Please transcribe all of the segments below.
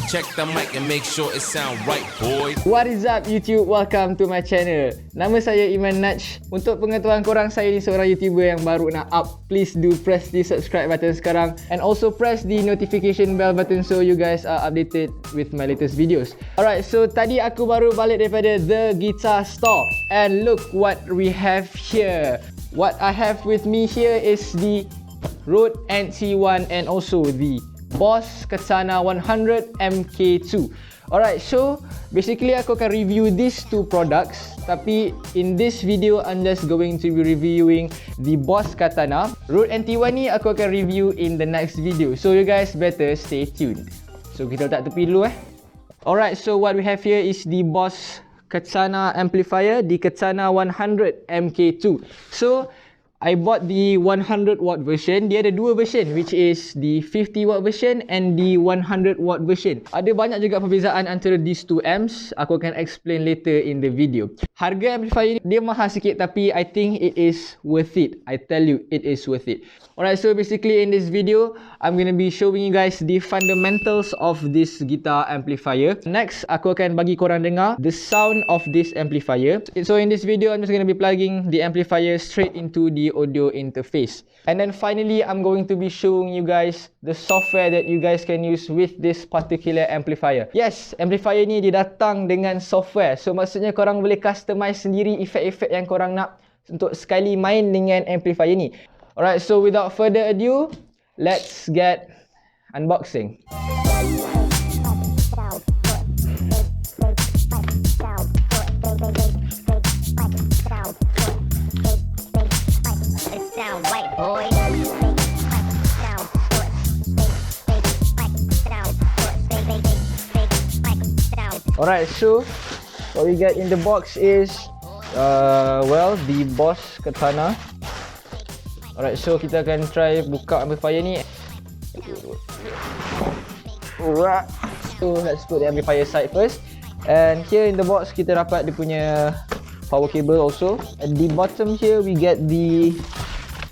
Check the mic and make sure it sound right, boy. What is up YouTube? Welcome to my channel. Nama saya Iman Naj. Untuk pengetahuan korang, saya ni seorang YouTuber yang baru nak up. Please do press the subscribe button sekarang and also press the notification bell button so you guys are updated with my latest videos. Alright, so tadi aku baru balik daripada The Guitar Store and look what we have here. What I have with me here is the Rode NT1 and also the Boss Katana 100 MK2. Alright, so basically aku akan review these two products, tapi in this video I'm just going to be reviewing the Boss Katana. Rode NT1 ni aku akan review in the next video, so you guys better stay tuned. So kita letak tepi dulu Alright, so what we have here is the Boss Katana amplifier, the Katana 100 MK2. So I bought the 100 watt version. Dia ada dua version, which is the 50 watt version and the 100 watt version. Ada banyak juga perbezaan antara these two amps. Aku akan explain later in the video. Harga amplifier ni dia mahal sikit, tapi I think it is worth it. I tell you, it is worth it. Alright, so basically in this video, I'm gonna be showing you guys the fundamentals of this guitar amplifier. Next, aku akan bagi korang dengar the sound of this amplifier. So in this video, I'm just gonna be plugging the amplifier straight into the audio interface. And then finally, I'm going to be showing you guys the software that you guys can use with this particular amplifier. Yes, amplifier ni dia datang dengan software. So maksudnya korang boleh customize sendiri efek-efek yang korang nak untuk sekali main dengan amplifier ni. Alright, so without further ado, let's get unboxing. Alright, so what we get in the box is well, the Boss Katana. Alright, so kita akan try buka amplifier ni. Alright, so let's put the amplifier side first. And here in the box kita dapat dia punya power cable also. At the bottom here we get the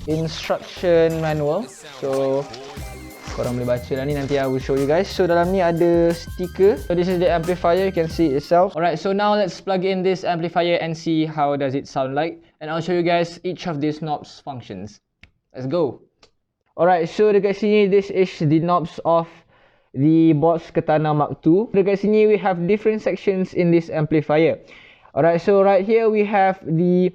instruction manual. So korang boleh baca lah ni, nanti I will show you guys. So dalam ni ada stiker. So this is the amplifier, you can see it itself. Alright, so now let's plug in this amplifier and see how does it sound like. And I'll show you guys each of these knobs functions. Let's go. Alright, so dekat sini this is the knobs of the Boss Katana Mark II. Dekat sini we have different sections in this amplifier. Alright, so right here we have the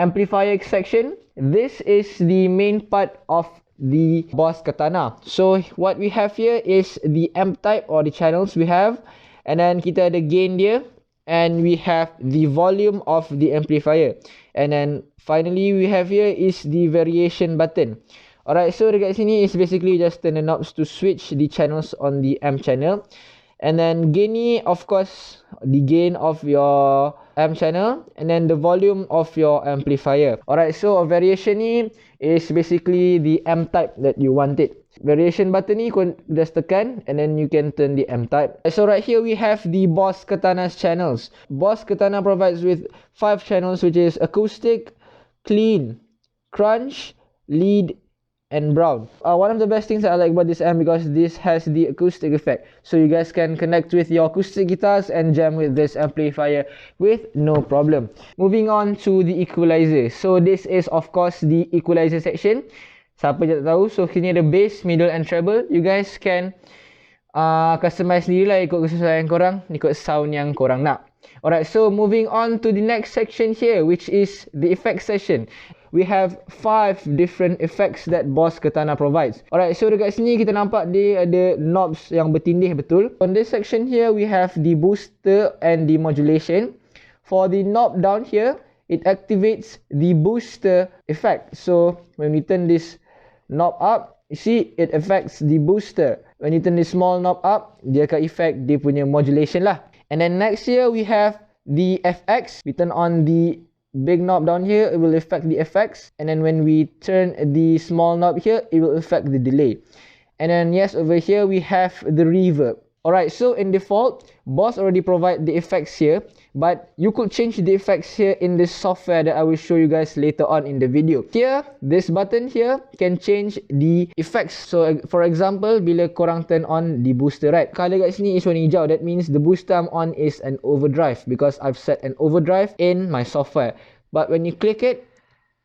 amplifier section. This is the main part of the Boss Katana. So what we have here is the amp type or the channels we have, and then kita ada gain dia, and we have the volume of the amplifier, and then finally we have here is the variation button. Alright, so dekat sini is basically just turn the knobs to switch the channels on the amp channel. And then gain ni, of course, the gain of your amp channel, and then the volume of your amplifier. Alright, so a variation ni is basically the amp type that you wanted. Variation button ni kau just tekan and then you can turn the amp type. So right here we have the Boss Katana's channels. Boss Katana provides with 5 channels, which is acoustic, clean, crunch, lead, and brown. One of the best things that I like about this amp, because this has the acoustic effect, so you guys can connect with your acoustic guitars and jam with this amplifier with no problem. Moving on to the equalizer. So this is of course the equalizer section. Siapa je tak tahu, so sini ada bass, middle and treble. You guys can customize sendiri lah ikut kesesuaian korang, ikut sound yang korang nak. Alright, so moving on to the next section here, which is the effects section. We have 5 different effects that Boss Katana provides. Alright, so dekat sini kita nampak dia ada knobs yang bertindih betul. On this section here, we have the booster and the modulation. For the knob down here, it activates the booster effect. So when we turn this knob up, you see it affects the booster. When you turn this small knob up, dia akan effect dia punya modulation lah. And then next here, we have the FX. We turn on the big knob down here, it will affect the effects, and then when we turn the small knob here, it will affect the delay. And then yes, over here we have the reverb. Alright, so in default, Boss already provide the effects here, but you could change the effects here in this software that I will show you guys later on in the video. Here, this button here can change the effects. So for example, bila korang turn on the booster, right? Color kat sini is warna hijau. That means the booster I'm on is an overdrive because I've set an overdrive in my software. But when you click it,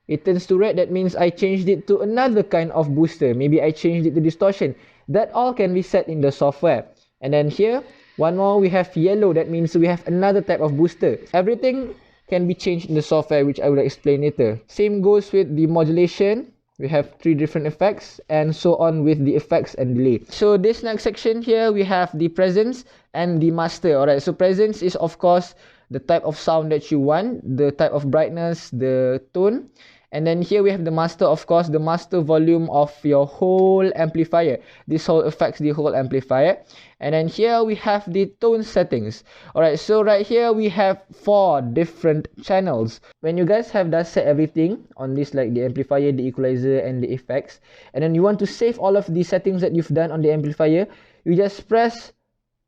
it turns to red. That means I changed it to another kind of booster. Maybe I changed it to distortion. That all can be set in the software. And then here, one more, we have yellow. That means we have another type of booster. Everything can be changed in the software, which I will explain later. Same goes with the modulation. We have 3 different effects, and so on with the effects and delay. So this next section here, we have the presence and the master. Alright, so presence is of course the type of sound that you want, the type of brightness, the tone. And then here we have the master, of course, the master volume of your whole amplifier. This all affects the whole amplifier. And then here we have the tone settings. Alright, so right here we have 4 different channels. When you guys have done set everything on this, like the amplifier, the equalizer, and the effects, and then you want to save all of the settings that you've done on the amplifier, you just press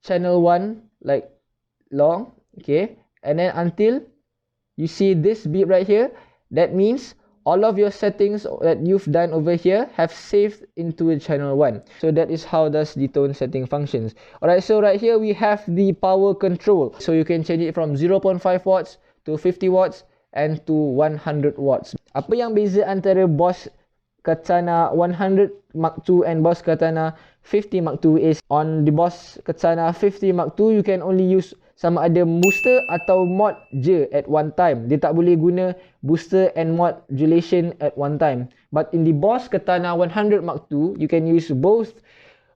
channel 1 like long, okay, and then until you see this beep right here. That means all of your settings that you've done over here have saved into channel 1. So that is how does the tone setting functions. Alright, so right here we have the power control. So you can change it from 0.5 watts to 50 watts and to 100 watts. Apa yang beza antara Boss Katana 100 Mark II and Boss Katana 50 Mark II is on the Boss Katana 50 Mark II, you can only use sama ada booster atau mod je at one time. Dia tak boleh guna booster and modulation at one time. But in the Boss Katana 100 Mark II, you can use both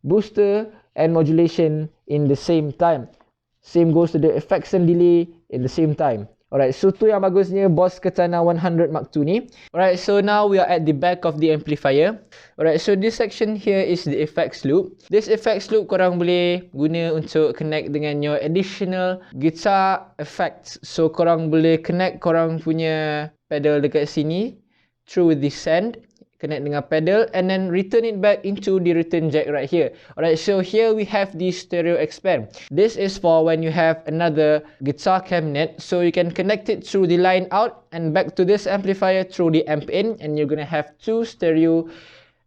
booster and modulation in the same time. Same goes to the effects and delay in the same time. Alright, so tu yang bagusnya Boss Katana 100 Mark II ni. Alright, so now we are at the back of the amplifier. Alright, so this section here is the effects loop. This effects loop korang boleh guna untuk connect dengan your additional guitar effects. So korang boleh connect korang punya pedal dekat sini through the send, connect dengan pedal, and then return it back into the return jack right here. Alright, so here we have the stereo expand. This is for when you have another guitar cabinet, so you can connect it through the line out and back to this amplifier through the amp in, and you're gonna have 2 stereo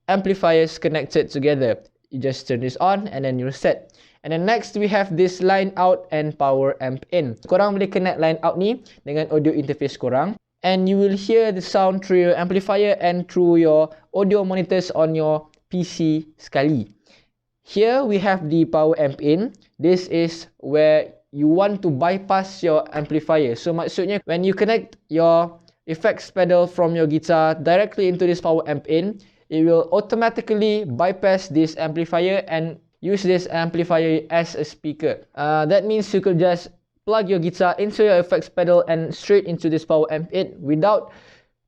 amplifiers connected together. You just turn this on and then you're set. And then next we have this line out and power amp in. Korang boleh connect line out ni dengan audio interface korang, and you will hear the sound through your amplifier and through your audio monitors on your PC sekali. Here we have the power amp in. This is where you want to bypass your amplifier. So maksudnya when you connect your effects pedal from your guitar directly into this power amp in, it will automatically bypass this amplifier and use this amplifier as a speaker. That means you could just plug your guitar into your effects pedal and straight into this power amp in without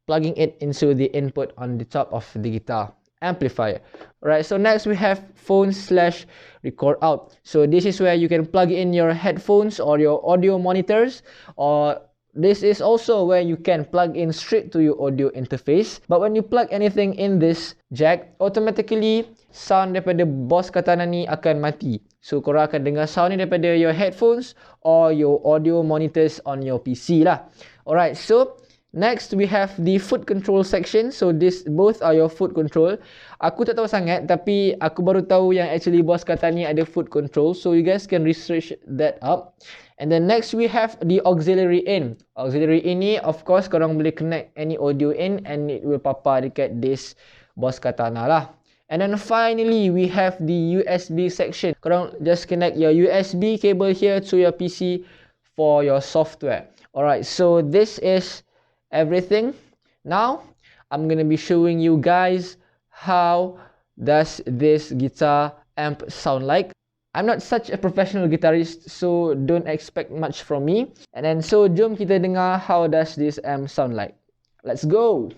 plugging it into the input on the top of the guitar amplifier. Alright, so next we have phone/record out. So this is where you can plug in your headphones or your audio monitors, or this is also where you can plug in straight to your audio interface. But when you plug anything in this jack, automatically sound daripada Boss Katana ni akan mati. So korang akan dengar sound ni daripada your headphones or your audio monitors on your PC lah. Alright, so next we have the foot control section. So this both are your foot control. Aku tak tahu sangat, tapi aku baru tahu yang actually Boss Katana ni ada foot control. So you guys can research that up. And then next we have the auxiliary in. Auxiliary in ni of course korang boleh connect any audio in and it will papa dekat this Boss Katana lah. And then finally we have the USB section. Korang just connect your USB cable here to your PC for your software. Alright, so this is everything. Now I'm gonna be showing you guys how does this guitar amp sound like. I'm not such a professional guitarist, so don't expect much from me. And then so jom kita dengar how does this amp sound like. Let's go.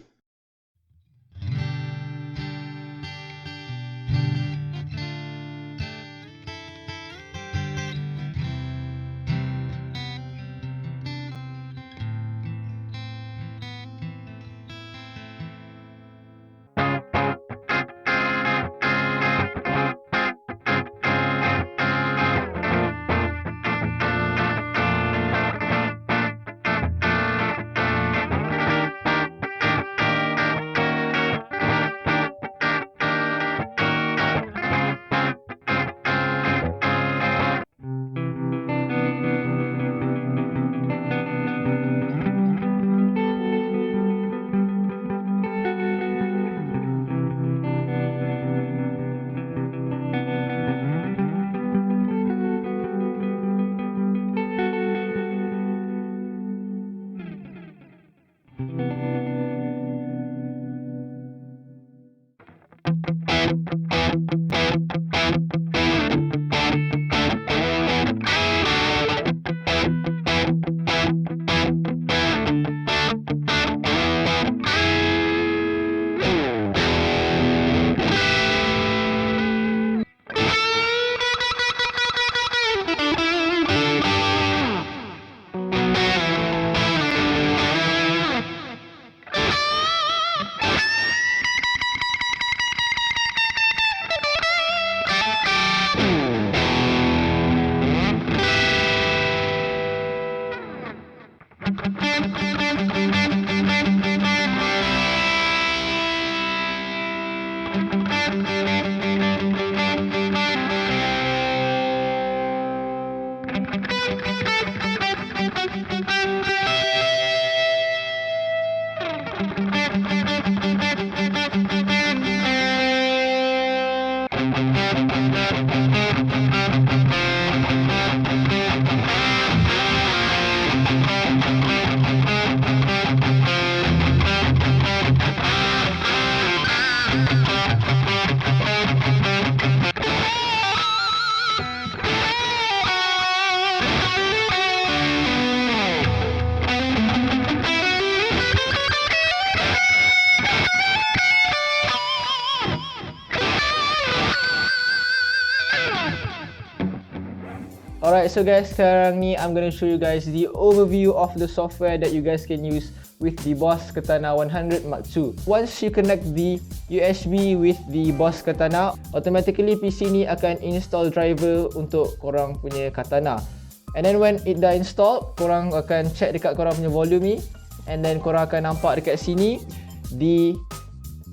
Alright, so guys, sekarang ni I'm gonna show you guys the overview of the software that you guys can use with the Boss Katana 100 Mark II. Once you connect the USB with the Boss Katana, automatically PC ni akan install driver untuk korang punya Katana. And then when it dah installed, korang akan check dekat korang punya volume ni, and then korang akan nampak dekat sini the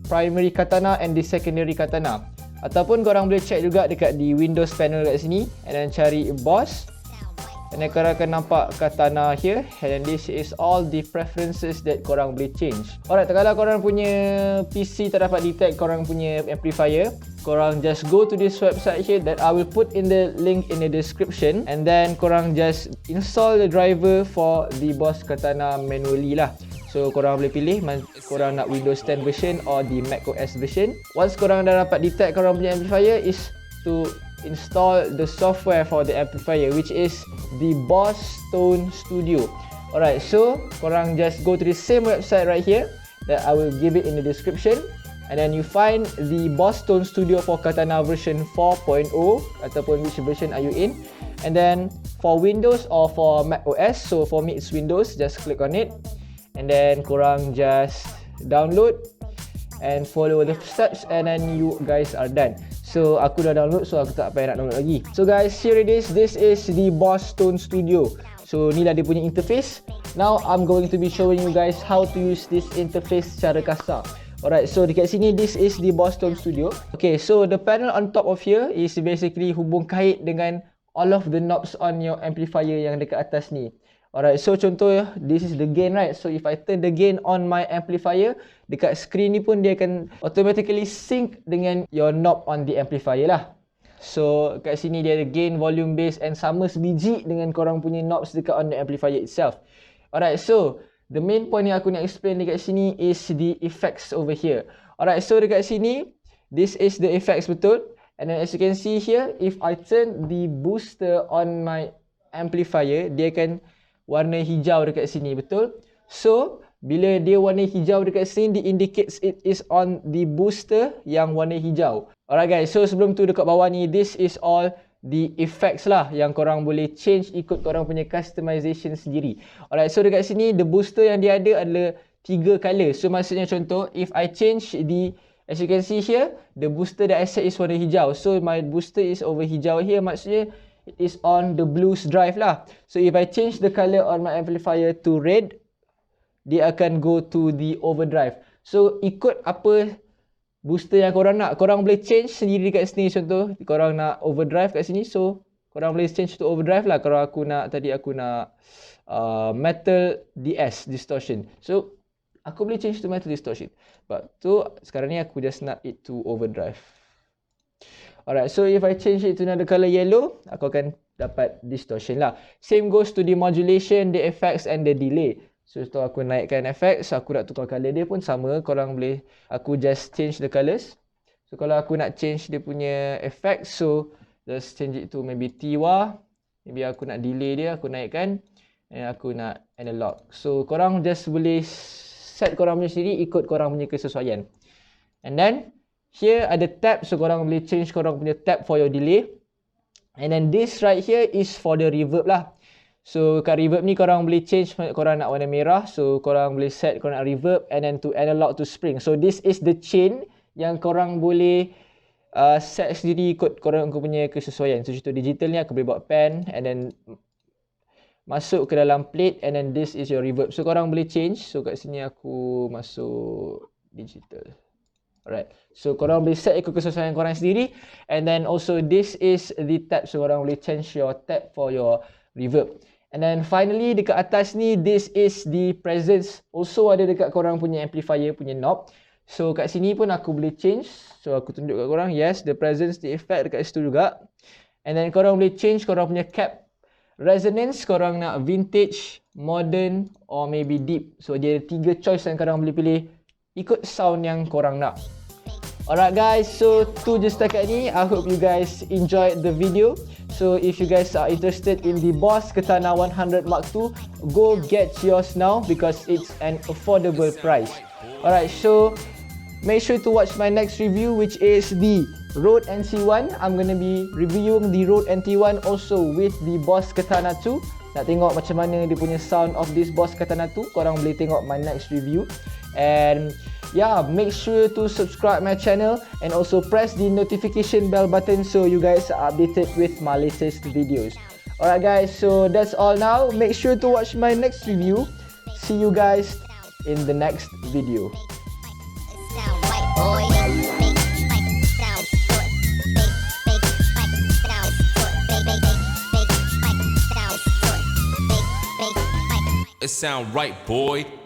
primary Katana and the secondary Katana. Ataupun korang boleh check juga dekat di Windows panel kat sini, and then cari Boss, and then korang akan nampak Katana here, and then this is all the preferences that korang boleh change. Alright, kalau korang punya PC tak dapat detect korang punya amplifier, korang just go to this website here that I will put in the link in the description, and then korang just install the driver for the Boss Katana manually lah. So korang boleh pilih korang nak Windows 10 version or the Mac OS version. Once korang dah dapat detect korang punya amplifier, is to install the software for the amplifier, which is the Boss Tone Studio. Alright, so korang just go to the same website right here that I will give it in the description, and then you find the Boss Tone Studio for Katana version 4.0 ataupun which version are you in. And then for Windows or for Mac OS, so for me it's Windows, just click on it. And then korang just download and follow the steps, and then you guys are done. So aku dah download, so aku tak payah nak download lagi. So guys, here it is. This is the Boss Tone Studio. So ni lah dia punya interface. Now I'm going to be showing you guys how to use this interface secara kasar. Alright, so dekat sini this is the Boss Tone Studio. Okay, so the panel on top of here is basically hubung kait dengan all of the knobs on your amplifier yang dekat atas ni. Alright, so contoh this is the gain, right? So if I turn the gain on my amplifier, dekat screen ni pun dia akan automatically sync dengan your knob on the amplifier lah. So kat sini dia ada gain, volume, bass, and sama sebiji dengan korang punya knobs dekat on the amplifier itself. Alright, so the main point yang aku nak explain dekat sini is the effects over here. Alright, so dekat sini this is the effects betul. And then as you can see here, if I turn the booster on my amplifier, dia akan warna hijau dekat sini, betul? So bila dia warna hijau dekat sini, dia indicates it is on the booster yang warna hijau. Alright guys, so sebelum tu dekat bawah ni, this is all the effects lah yang korang boleh change ikut korang punya customization sendiri. Alright, so dekat sini the booster yang dia ada adalah 3 color. So maksudnya contoh, if I change the, as you can see here, the booster that I set is warna hijau. So my booster is over hijau here, maksudnya it is on the blues drive lah. So if I change the color on my amplifier to red, dia akan go to the overdrive. So ikut apa booster yang korang nak, korang boleh change sendiri kat sini. Contoh korang nak overdrive kat sini, so korang boleh change to overdrive lah. Kalau aku nak, tadi aku nak metal DS distortion, so aku boleh change to metal distortion. But tu sekarang ni aku just nak it to overdrive. Alright, so if I change it to another color yellow, aku akan dapat distortion lah. Same goes to the modulation, the effects and the delay. So setelah aku naikkan effects, aku nak tukar color dia pun sama. Korang boleh, aku just change the colors. So kalau aku nak change dia punya effects, so just change it to maybe Tiwa. Maybe aku nak delay dia, aku naikkan. And aku nak analog. So korang just boleh set korang punya sendiri ikut korang punya kesesuaian. And then here ada tab, so korang boleh change korang punya tab for your delay. And then this right here is for the reverb lah. So kat reverb ni korang boleh change korang nak warna merah. So korang boleh set korang nak reverb and then to analog to spring. So this is the chain yang korang boleh set sendiri ikut korang punya kesesuaian. So contoh digital ni aku boleh buat pen and then masuk ke dalam plate, and then this is your reverb. So korang boleh change. So kat sini aku masuk digital. Alright, so korang boleh set ikut kesesuaian korang sendiri. And then also this is the tab, so korang boleh change your tab for your reverb. And then finally dekat atas ni, this is the presence, also ada dekat korang punya amplifier punya knob. So kat sini pun aku boleh change. So aku tunjuk kat korang, yes, the presence, the effect dekat situ juga. And then korang boleh change korang punya cap resonance, korang nak vintage, modern or maybe deep. So dia ada 3 choice yang korang boleh pilih ikut sound yang korang nak. Alright guys, so tu je setakat ni. I hope you guys enjoyed the video. So if you guys are interested in the Boss Katana 100 Mark II, go get yours now because it's an affordable price. Alright, so make sure to watch my next review, which is the Rode NT1. I'm gonna be reviewing the Rode NT1 also with the Boss Katana 2. Nak tengok macam mana dia punya sound of this Boss Katana 2, korang boleh tengok my next review. And yeah, make sure to subscribe my channel and also press the notification bell button so you guys are updated with my latest videos. Alright guys, so that's all now. Make sure to watch my next review. See you guys in the next video. It sound right, boy.